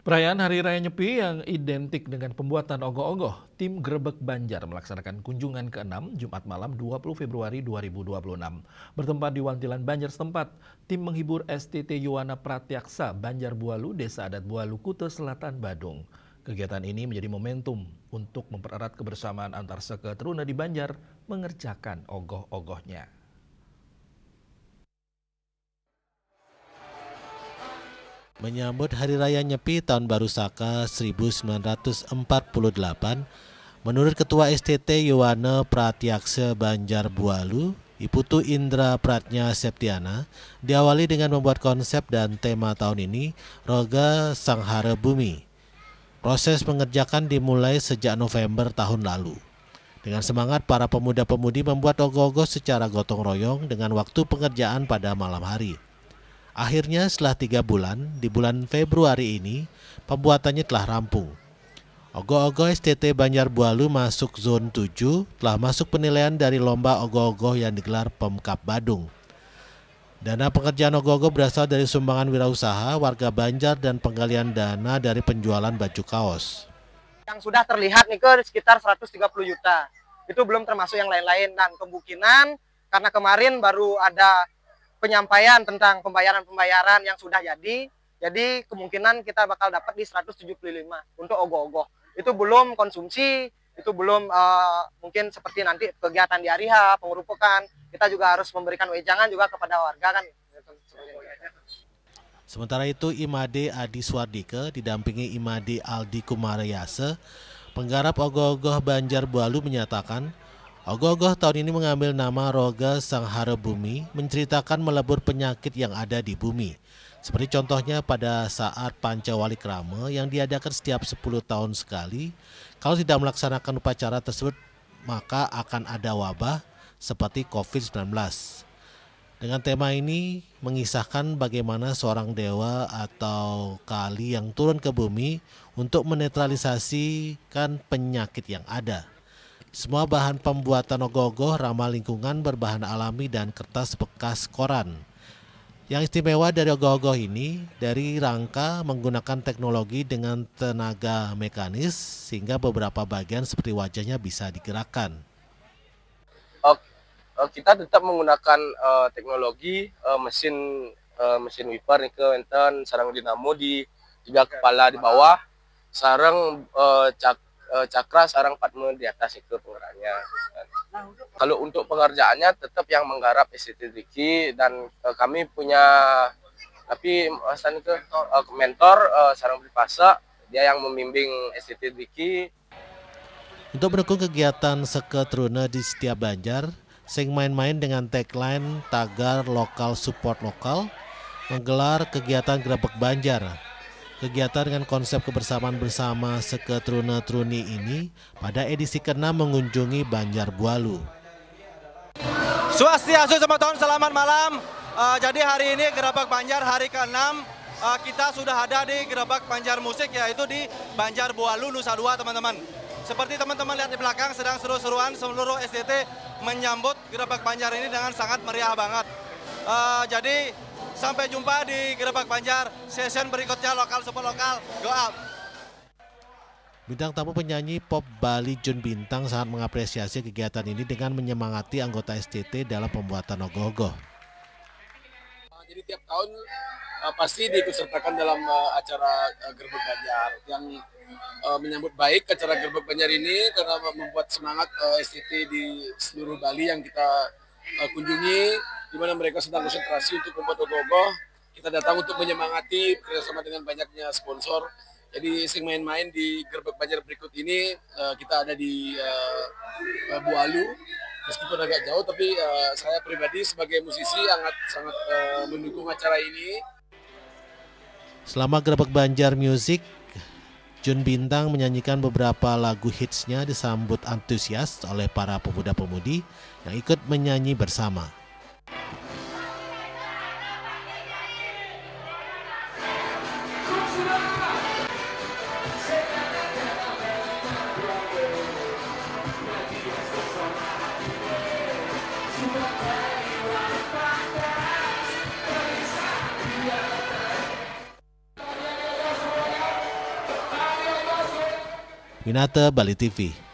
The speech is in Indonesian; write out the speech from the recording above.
Perayaan Hari Raya Nyepi yang identik dengan pembuatan ogoh-ogoh, tim Grebek Banjar melaksanakan kunjungan ke-6 Jumat malam 20 Februari 2026. Bertempat di Wantilan Banjar setempat, tim menghibur STT Yuwana Pratyaksa Banjar Bualu, Desa Adat Bualu, Kute Selatan, Badung. Kegiatan ini menjadi momentum untuk mempererat kebersamaan antar seketeruna di Banjar mengerjakan ogoh-ogohnya. Menyambut Hari Raya Nyepi Tahun Baru Saka 1948, menurut Ketua STT Yuwana Pratyaksa Banjar Bualu, Iputu Indra Pratnya Septiana, diawali dengan membuat konsep dan tema tahun ini, Roga Sanghara Bumi. Proses mengerjakan dimulai sejak November tahun lalu. Dengan semangat, para pemuda-pemudi membuat ogoh-ogoh secara gotong royong dengan waktu pengerjaan pada malam hari. Akhirnya setelah 3 bulan, di bulan Februari ini, pembuatannya telah rampung. Ogoh-ogoh STT Banjar Bualu masuk zone 7 telah masuk penilaian dari lomba ogoh-ogoh yang digelar Pemkab Badung. Dana pengerjaan ogoh-ogoh berasal dari sumbangan wirausaha, warga Banjar, dan penggalian dana dari penjualan baju kaos. Yang sudah terlihat nih sekitar 130 juta. Itu belum termasuk yang lain-lain, dan kemungkinan karena kemarin baru ada penyampaian tentang pembayaran yang sudah jadi kemungkinan kita bakal dapat di 175 untuk ogoh-ogoh. Itu belum konsumsi, itu belum mungkin seperti nanti kegiatan di hari H, pengerupukan, kita juga harus memberikan wejangan juga kepada warga kan. Sementara itu, Imade Adi Swardike didampingi Imade Aldi Kumarayase, penggarap ogoh-ogoh Banjar Bualu menyatakan, ogoh-ogoh tahun ini mengambil nama Roga Sanghara Bumi, menceritakan melebur penyakit yang ada di bumi. Seperti contohnya pada saat Pancawalikrama yang diadakan setiap 10 tahun sekali, kalau tidak melaksanakan upacara tersebut maka akan ada wabah seperti COVID-19. Dengan tema ini mengisahkan bagaimana seorang dewa atau kali yang turun ke bumi untuk menetralisasikan penyakit yang ada. Semua bahan pembuatan ogoh-ogoh ramah lingkungan berbahan alami dan kertas bekas koran. Yang istimewa dari ogoh-ogoh ini, dari rangka menggunakan teknologi dengan tenaga mekanis sehingga beberapa bagian seperti wajahnya bisa digerakkan. Kita tetap menggunakan teknologi mesin wiper nih ke enten sarang dinamo di juga kepala di bawah, sarang cakra sarang patme di atas itu penggeraknya. Kalau untuk pengerjaannya tetap yang menggarap STT Diki, dan kami punya mentor sarang Pripasa, dia yang membimbing STT Diki. Untuk mendukung kegiatan seketeruna di setiap Banjar, Sing main-main dengan tagline tagar lokal support lokal, menggelar kegiatan Grebek Banjar. Kegiatan dengan konsep kebersamaan bersama seketeruna-teruni ini pada edisi ke-6 mengunjungi Banjar Bualu. Swastiastu, selamat tahun, selamat malam. Jadi hari ini Grebek Banjar hari ke-6, kita sudah ada di Grebek Banjar Musik, yaitu di Banjar Bualu, Nusa Dua, teman-teman. Seperti teman-teman lihat di belakang, sedang seru-seruan seluruh STT menyambut Grebek Banjar ini dengan sangat meriah banget. Jadi sampai jumpa di Grebek Banjar, session berikutnya lokal support lokal, go up. Bintang tamu penyanyi pop Bali Jun Bintang sangat mengapresiasi kegiatan ini dengan menyemangati anggota STT dalam pembuatan ogoh-ogoh. Jadi tiap tahun pasti diikutsertakan dalam acara Grebek Banjar yang menyambut baik acara Grebek Banjar ini karena membuat semangat STT di seluruh Bali yang kita kunjungi, di mana mereka sedang konsentrasi untuk membuat ogoh-ogoh. Kita datang untuk menyemangati bersama dengan banyaknya sponsor. Jadi sing main-main di Grebek Banjar berikut ini kita ada di Bualu. Meskipun agak jauh, tapi saya pribadi sebagai musisi sangat mendukung acara ini. Selama Grebek Banjar Music, Jun Bintang menyanyikan beberapa lagu hitsnya disambut antusias oleh para pemuda-pemudi yang ikut menyanyi bersama. Winata, Bali TV.